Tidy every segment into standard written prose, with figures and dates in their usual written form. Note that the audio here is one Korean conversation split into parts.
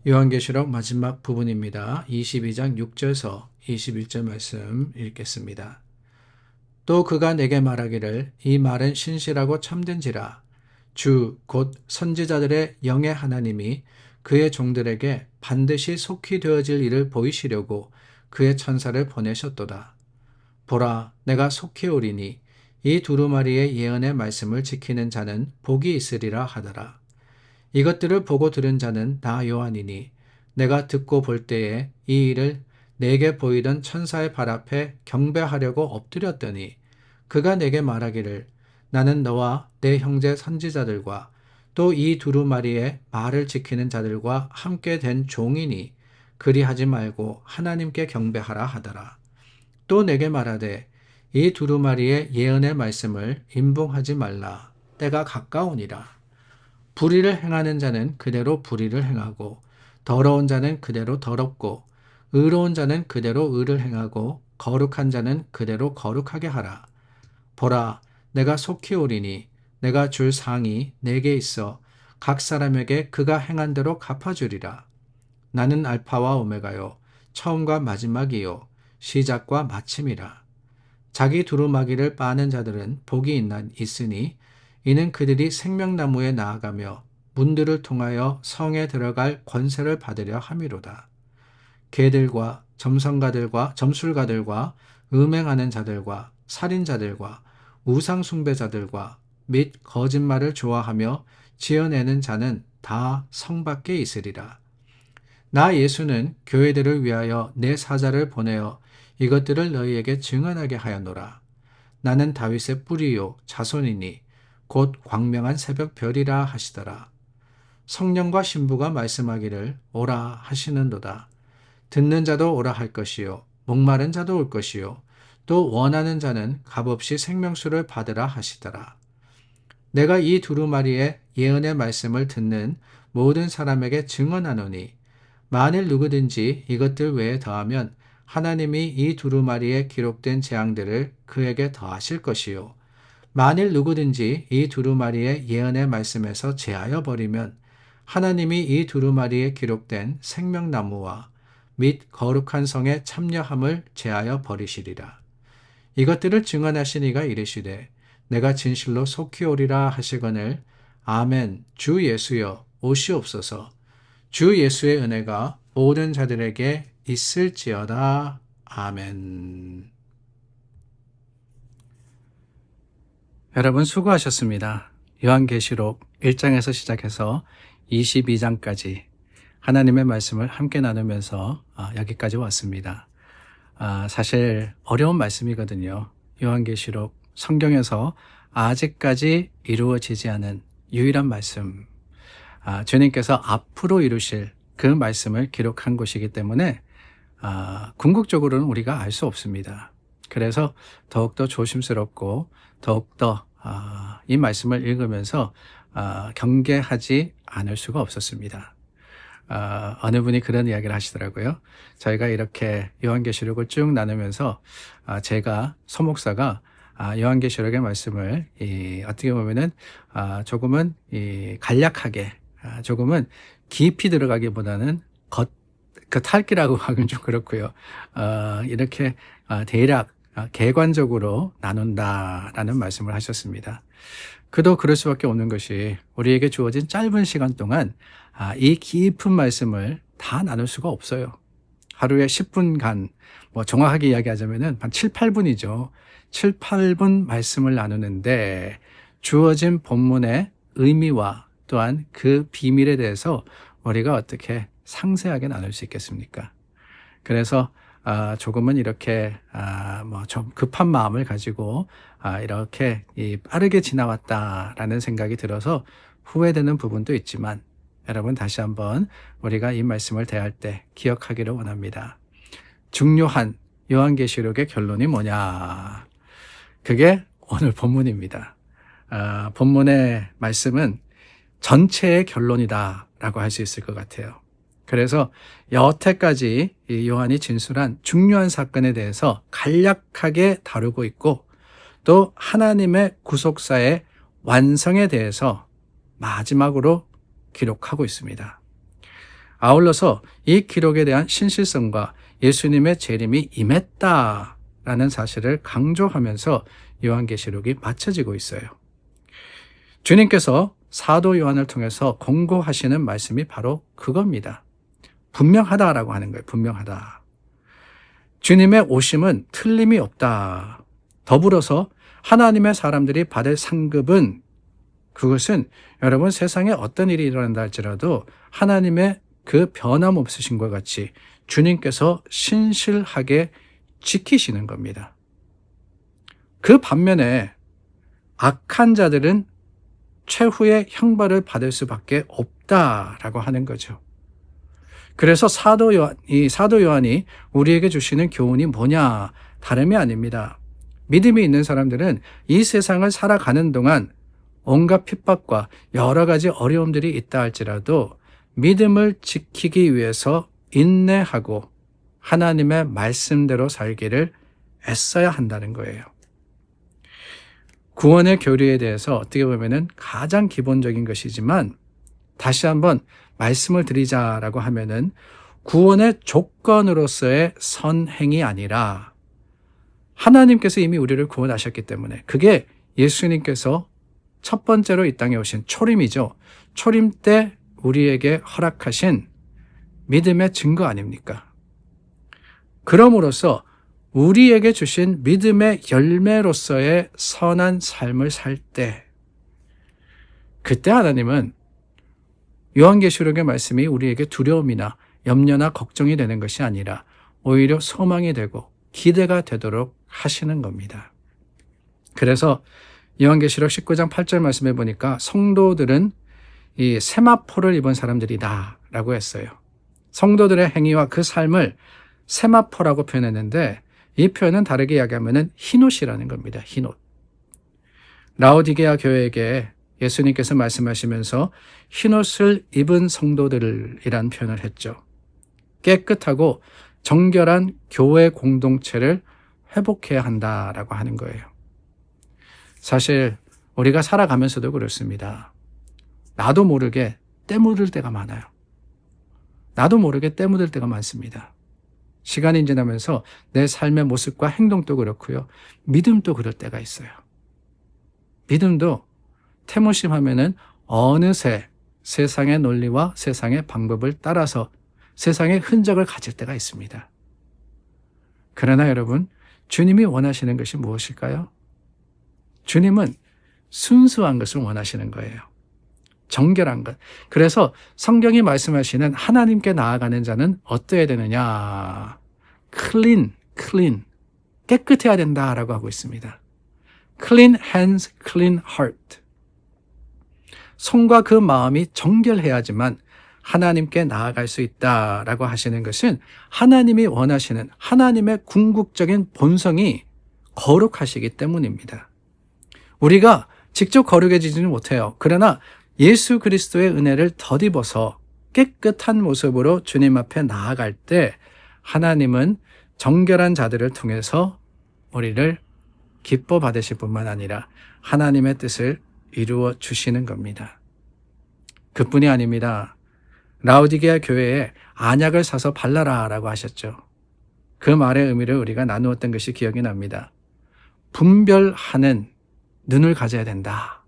요한계시록 마지막 부분입니다. 22장 6절에서 21절 말씀 읽겠습니다. 또 그가 내게 말하기를 이 말은 신실하고 참된지라 주 곧 선지자들의 영의 하나님이 그의 종들에게 반드시 속히 되어질 일을 보이시려고 그의 천사를 보내셨도다. 보라, 내가 속히 오리니 이 두루마리의 예언의 말씀을 지키는 자는 복이 있으리라 하더라. 이것들을 보고 들은 자는 나 요한이니 내가 듣고 볼 때에 이 일을 내게 보이던 천사의 발 앞에 경배하려고 엎드렸더니 그가 내게 말하기를 나는 너와 내 형제 선지자들과 또 이 두루마리의 말을 지키는 자들과 함께 된 종이니 그리하지 말고 하나님께 경배하라 하더라. 또 내게 말하되 이 두루마리의 예언의 말씀을 임봉하지 말라. 때가 가까우니라. 불의를 행하는 자는 그대로 불의를 행하고 더러운 자는 그대로 더럽고 의로운 자는 그대로 의를 행하고 거룩한 자는 그대로 거룩하게 하라. 보라, 내가 속히 오리니 내가 줄 상이 내게 있어 각 사람에게 그가 행한 대로 갚아주리라. 나는 알파와 오메가요 처음과 마지막이요 시작과 마침이라. 자기 두루마기를 빠는 자들은 복이 있으니 이는 그들이 생명나무에 나아가며 문들을 통하여 성에 들어갈 권세를 받으려 함이로다. 개들과 점술가들과 음행하는 자들과 살인자들과 우상숭배자들과 및 거짓말을 좋아하며 지어내는 자는 다 성 밖에 있으리라. 나 예수는 교회들을 위하여 내 사자를 보내어 이것들을 너희에게 증언하게 하였노라. 나는 다윗의 뿌리요 자손이니 곧 광명한 새벽별이라 하시더라. 성령과 신부가 말씀하기를 오라 하시는도다. 듣는 자도 오라 할 것이요 목마른 자도 올 것이요 또 원하는 자는 값없이 생명수를 받으라 하시더라. 내가 이 두루마리의 예언의 말씀을 듣는 모든 사람에게 증언하노니 만일 누구든지 이것들 외에 더하면 하나님이 이 두루마리에 기록된 재앙들을 그에게 더하실 것이요 만일 누구든지 이 두루마리의 예언의 말씀에서 제하여 버리면 하나님이 이 두루마리에 기록된 생명나무와 및 거룩한 성에 참여함을 제하여 버리시리라. 이것들을 증언하신 이가 이르시되 내가 진실로 속히 오리라 하시거늘 아멘. 주 예수여 오시옵소서. 주 예수의 은혜가 모든 자들에게 있을지어다. 아멘. 여러분 수고하셨습니다. 요한계시록 1장에서 시작해서 22장까지 하나님의 말씀을 함께 나누면서 여기까지 왔습니다. 사실 어려운 말씀이거든요. 요한계시록 성경에서 아직까지 이루어지지 않은 유일한 말씀, 주님께서 앞으로 이루실 그 말씀을 기록한 것이기 때문에 궁극적으로는 우리가 알 수 없습니다. 그래서 더욱더 조심스럽고 더욱더 이 말씀을 읽으면서 경계하지 않을 수가 없었습니다. 어느 분이 그런 이야기를 하시더라고요. 저희가 이렇게 요한계시록을 쭉 나누면서 제가 서목사가 요한계시록의 말씀을 어떻게 보면은 조금은 간략하게 조금은 깊이 들어가기보다는 그 탈기라고 하긴 좀 그렇고요. 이렇게 대략 객관적으로 나눈다라는 말씀을 하셨습니다. 그도 그럴 수밖에 없는 것이 우리에게 주어진 짧은 시간 동안 이 깊은 말씀을 다 나눌 수가 없어요. 하루에 10분간 정확하게 이야기하자면은 한 7, 8분이죠. 7, 8분 말씀을 나누는데 주어진 본문의 의미와 또한 그 비밀에 대해서 우리가 어떻게 상세하게 나눌 수 있겠습니까? 그래서 조금은 이렇게 좀 급한 마음을 가지고 이렇게 빠르게 지나왔다라는 생각이 들어서 후회되는 부분도 있지만 여러분 다시 한번 우리가 이 말씀을 대할 때 기억하기를 원합니다. 중요한 요한계시록의 결론이 뭐냐? 그게 오늘 본문입니다. 본문의 말씀은 전체의 결론이다라고 할 수 있을 것 같아요. 그래서 여태까지 이 요한이 진술한 중요한 사건에 대해서 간략하게 다루고 있고 또 하나님의 구속사의 완성에 대해서 마지막으로 기록하고 있습니다. 아울러서 이 기록에 대한 신실성과 예수님의 재림이 임했다라는 사실을 강조하면서 요한계시록이 맞춰지고 있어요. 주님께서 사도 요한을 통해서 권고하시는 말씀이 바로 그겁니다. 분명하다라고 하는 거예요. 분명하다. 주님의 오심은 틀림이 없다. 더불어서 하나님의 사람들이 받을 상급은 그것은 여러분 세상에 어떤 일이 일어난다 할지라도 하나님의 그 변함없으신과 같이 주님께서 신실하게 지키시는 겁니다. 그 반면에 악한 자들은 최후의 형벌을 받을 수밖에 없다라고 하는 거죠. 그래서 사도 요한이 우리에게 주시는 교훈이 뭐냐? 다름이 아닙니다. 믿음이 있는 사람들은 이 세상을 살아가는 동안 온갖 핍박과 여러 가지 어려움들이 있다 할지라도 믿음을 지키기 위해서 인내하고 하나님의 말씀대로 살기를 애써야 한다는 거예요. 구원의 교리에 대해서 어떻게 보면은 가장 기본적인 것이지만 다시 한번 말씀을 드리자라고 하면은 구원의 조건으로서의 선행이 아니라 하나님께서 이미 우리를 구원하셨기 때문에 그게 예수님께서 첫 번째로 이 땅에 오신 초림이죠. 초림 때 우리에게 허락하신 믿음의 증거 아닙니까? 그럼으로써 우리에게 주신 믿음의 열매로서의 선한 삶을 살 때 그때 하나님은 요한계시록의 말씀이 우리에게 두려움이나 염려나 걱정이 되는 것이 아니라 오히려 소망이 되고 기대가 되도록 하시는 겁니다. 그래서 요한계시록 19장 8절 말씀해 보니까 성도들은 이 세마포를 입은 사람들이다 라고 했어요. 성도들의 행위와 그 삶을 세마포라고 표현했는데 이 표현은 다르게 이야기하면 흰옷이라는 겁니다. 흰옷. 라오디게아 교회에게 예수님께서 말씀하시면서 흰옷을 입은 성도들이란 표현을 했죠. 깨끗하고 정결한 교회 공동체를 회복해야 한다라고 하는 거예요. 사실 우리가 살아가면서도 그렇습니다. 나도 모르게 때 묻을 때가 많아요. 나도 모르게 때 묻을 때가 많습니다. 시간이 지나면서 내 삶의 모습과 행동도 그렇고요. 믿음도 그럴 때가 있어요. 믿음도 태무심하면은 어느새 세상의 논리와 세상의 방법을 따라서 세상의 흔적을 가질 때가 있습니다. 그러나 여러분, 주님이 원하시는 것이 무엇일까요? 주님은 순수한 것을 원하시는 거예요. 정결한 것. 그래서 성경이 말씀하시는 하나님께 나아가는 자는 어떠해야 되느냐? clean. 깨끗해야 된다라고 하고 있습니다. clean hands, clean heart. 손과 그 마음이 정결해야지만 하나님께 나아갈 수 있다라고 하시는 것은 하나님이 원하시는 하나님의 궁극적인 본성이 거룩하시기 때문입니다. 우리가 직접 거룩해지지는 못해요. 그러나 예수 그리스도의 은혜를 덧입어서 깨끗한 모습으로 주님 앞에 나아갈 때 하나님은 정결한 자들을 통해서 우리를 기뻐 받으실 뿐만 아니라 하나님의 뜻을 이루어 주시는 겁니다. 그뿐이 아닙니다. 라오디게아 교회에 안약을 사서 발라라 라고 하셨죠. 그 말의 의미를 우리가 나누었던 것이 기억이 납니다. 분별하는 눈을 가져야 된다.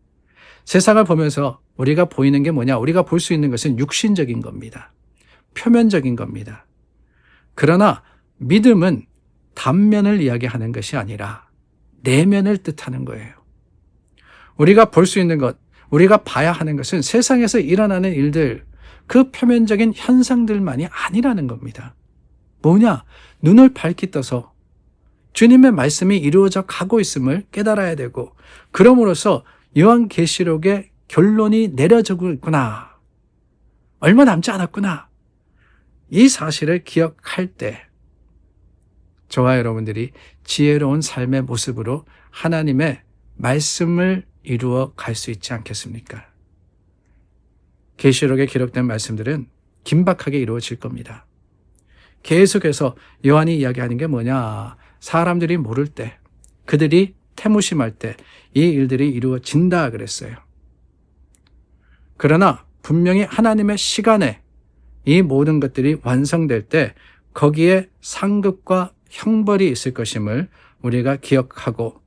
세상을 보면서 우리가 보이는 게 뭐냐? 우리가 볼 수 있는 것은 육신적인 겁니다. 표면적인 겁니다. 그러나 믿음은 단면을 이야기하는 것이 아니라 내면을 뜻하는 거예요. 우리가 볼 수 있는 것, 우리가 봐야 하는 것은 세상에서 일어나는 일들, 그 표면적인 현상들만이 아니라는 겁니다. 뭐냐? 눈을 밝히 떠서 주님의 말씀이 이루어져 가고 있음을 깨달아야 되고 그럼으로써 요한계시록의 결론이 내려지고 있구나. 얼마 남지 않았구나. 이 사실을 기억할 때 저와 여러분들이 지혜로운 삶의 모습으로 하나님의 말씀을 이루어 갈 수 있지 않겠습니까? 계시록에 기록된 말씀들은 긴박하게 이루어질 겁니다. 계속해서 요한이 이야기하는 게 뭐냐? 사람들이 모를 때, 그들이 태무심할 때 이 일들이 이루어진다 그랬어요. 그러나 분명히 하나님의 시간에 이 모든 것들이 완성될 때 거기에 상급과 형벌이 있을 것임을 우리가 기억하고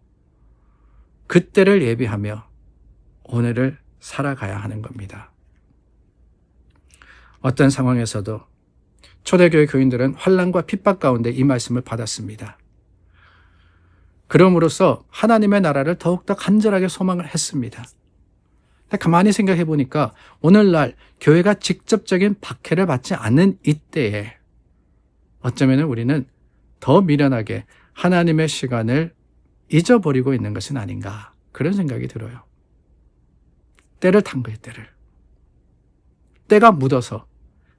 그때를 예비하며 오늘을 살아가야 하는 겁니다. 어떤 상황에서도 초대교회 교인들은 환난과 핍박 가운데 이 말씀을 받았습니다. 그럼으로써 하나님의 나라를 더욱더 간절하게 소망을 했습니다. 가만히 생각해 보니까 오늘날 교회가 직접적인 박해를 받지 않는 이때에 어쩌면 우리는 더 미련하게 하나님의 시간을 잊어버리고 있는 것은 아닌가, 그런 생각이 들어요. 때를 탄 거예요, 때를. 때가 묻어서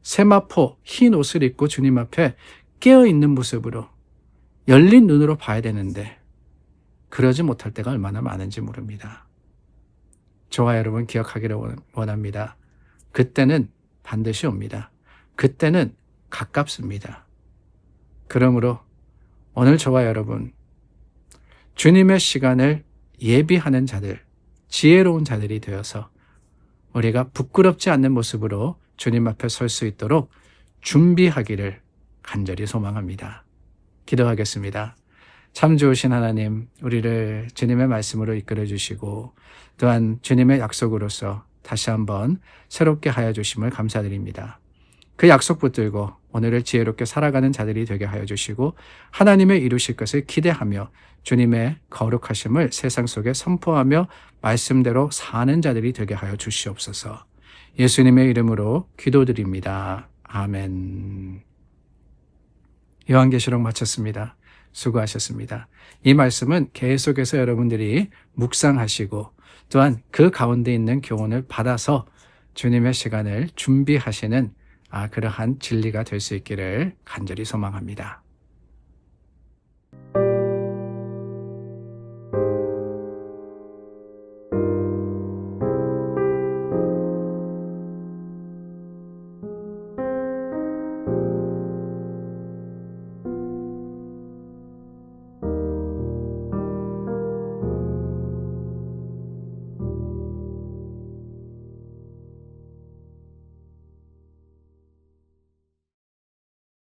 세마포 흰 옷을 입고 주님 앞에 깨어있는 모습으로 열린 눈으로 봐야 되는데 그러지 못할 때가 얼마나 많은지 모릅니다. 저와 여러분 기억하기를 원합니다. 그때는 반드시 옵니다. 그때는 가깝습니다. 그러므로 오늘 저와 여러분 주님의 시간을 예비하는 자들, 지혜로운 자들이 되어서 우리가 부끄럽지 않는 모습으로 주님 앞에 설 수 있도록 준비하기를 간절히 소망합니다. 기도하겠습니다. 참 좋으신 하나님, 우리를 주님의 말씀으로 이끌어 주시고 또한 주님의 약속으로서 다시 한번 새롭게 하여 주심을 감사드립니다. 그 약속 붙들고 오늘을 지혜롭게 살아가는 자들이 되게 하여 주시고 하나님의 이루실 것을 기대하며 주님의 거룩하심을 세상 속에 선포하며 말씀대로 사는 자들이 되게 하여 주시옵소서. 예수님의 이름으로 기도드립니다. 아멘. 요한계시록 마쳤습니다. 수고하셨습니다. 이 말씀은 계속해서 여러분들이 묵상하시고 또한 그 가운데 있는 교훈을 받아서 주님의 시간을 준비하시는 그러한 진리가 될 수 있기를 간절히 소망합니다.